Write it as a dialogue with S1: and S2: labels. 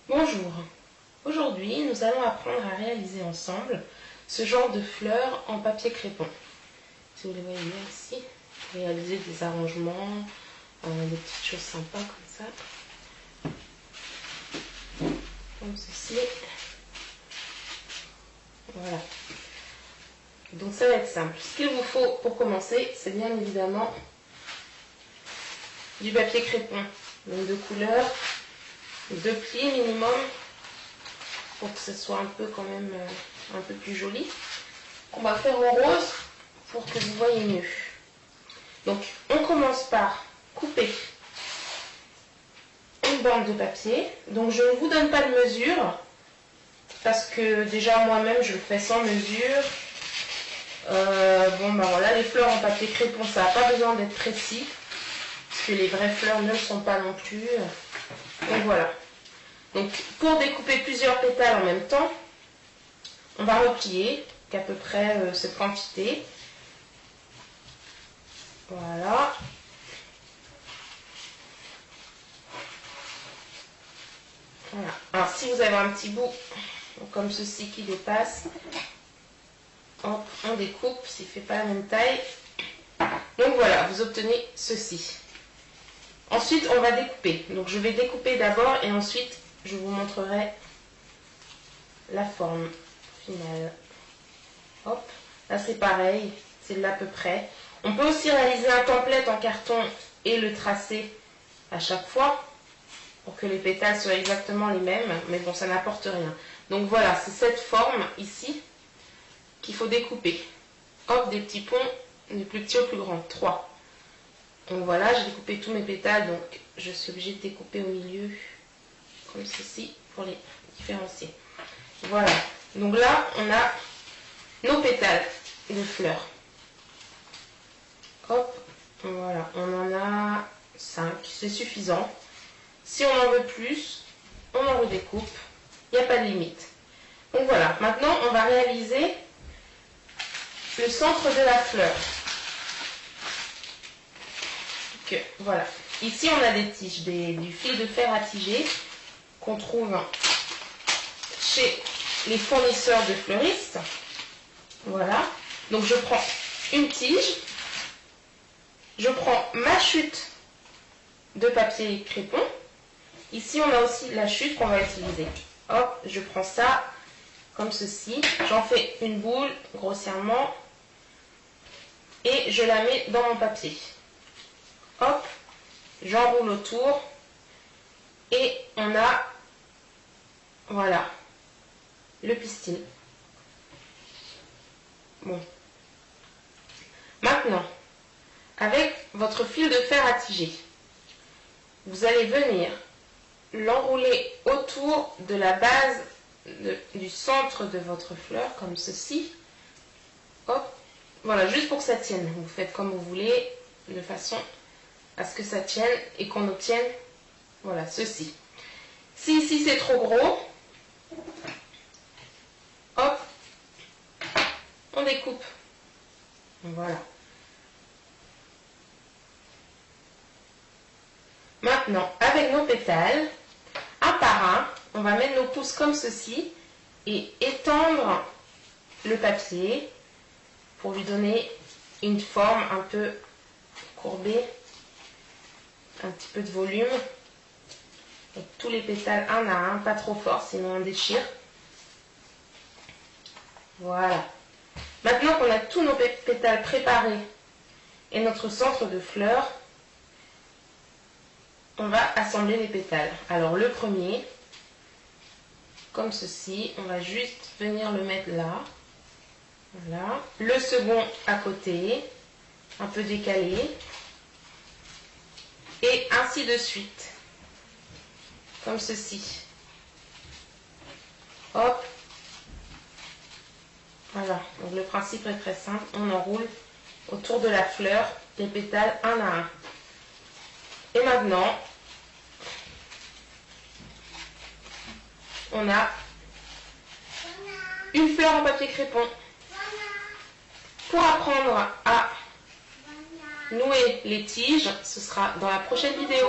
S1: Bonjour, aujourd'hui nous allons apprendre à réaliser ensemble ce genre de fleurs en papier crépon. Si vous les voyez bien ici, réaliser des arrangements, des petites choses sympas comme ça, comme ceci. Voilà. Donc ça va être simple. Ce qu'il vous faut pour commencer, c'est bien évidemment du papier crépon, donc de couleur, 2 plis minimum, pour que ce soit un peu quand même un peu plus joli. On va faire en rose pour que vous voyez mieux. Donc on commence par couper une bande de papier. Donc je ne vous donne pas de mesure, parce que déjà moi-même je le fais sans mesure. Bon ben voilà, les fleurs en papier crépon, ça n'a pas besoin d'être précis, parce que les vraies fleurs ne le sont pas non plus. Donc voilà. Donc pour découper plusieurs pétales en même temps, on va replier qu'à peu près cette quantité. Voilà. Voilà. Alors si vous avez un petit bout comme ceci qui dépasse, hop, on découpe s'il ne fait pas la même taille. Donc voilà, vous obtenez ceci. Ensuite, on va découper. Donc je vais découper d'abord et ensuite je vous montrerai la forme finale. Hop, là c'est pareil, c'est de l'à peu près. On peut aussi réaliser un template en carton et le tracer à chaque fois pour que les pétales soient exactement les mêmes, mais bon, ça n'apporte rien. Donc voilà, c'est cette forme ici qu'il faut découper. Hop, des petits ponts, du plus petit au plus grand, 3. Donc voilà, j'ai découpé tous mes pétales, donc je suis obligée de découper au milieu, comme ceci, pour les différencier. Voilà, donc là, on a nos pétales de fleurs. Hop, voilà, on en a 5, c'est suffisant. Si on en veut plus, on en redécoupe, il n'y a pas de limite. Donc voilà, maintenant, on va réaliser le centre de la fleur. Voilà, ici on a des tiges, du fil de fer à tiger qu'on trouve chez les fournisseurs de fleuristes. Voilà, donc je prends une tige, je prends ma chute de papier crépon. Ici on a aussi la chute qu'on va utiliser. Hop, je prends ça comme ceci, j'en fais une boule grossièrement et je la mets dans mon papier. Hop, j'enroule autour et on a, voilà, le pistil. Bon. Maintenant, avec votre fil de fer à tiger, vous allez venir l'enrouler autour de la base du centre de votre fleur, comme ceci. Hop, voilà, juste pour que ça tienne. Vous faites comme vous voulez, de façon à ce que ça tienne et qu'on obtienne, voilà, ceci. Si ici c'est trop gros, hop, on découpe. Voilà. Maintenant, avec nos pétales, un par un, on va mettre nos pouces comme ceci et étendre le papier pour lui donner une forme un peu courbée, un petit peu de volume. Et tous les pétales un à un, pas trop fort, sinon on déchire. Voilà. Maintenant qu'on a tous nos pétales préparés et notre centre de fleur, on va assembler les pétales. Alors le premier, comme ceci, on va juste venir le mettre là. Voilà. Le second à côté, un peu décalé. Et ainsi de suite. Comme ceci. Hop. Voilà. Donc le principe est très simple. On enroule autour de la fleur les pétales un à un. Et maintenant, on a une fleur en papier crépon. Pour apprendre à nouer les tiges, ce sera dans la prochaine vidéo.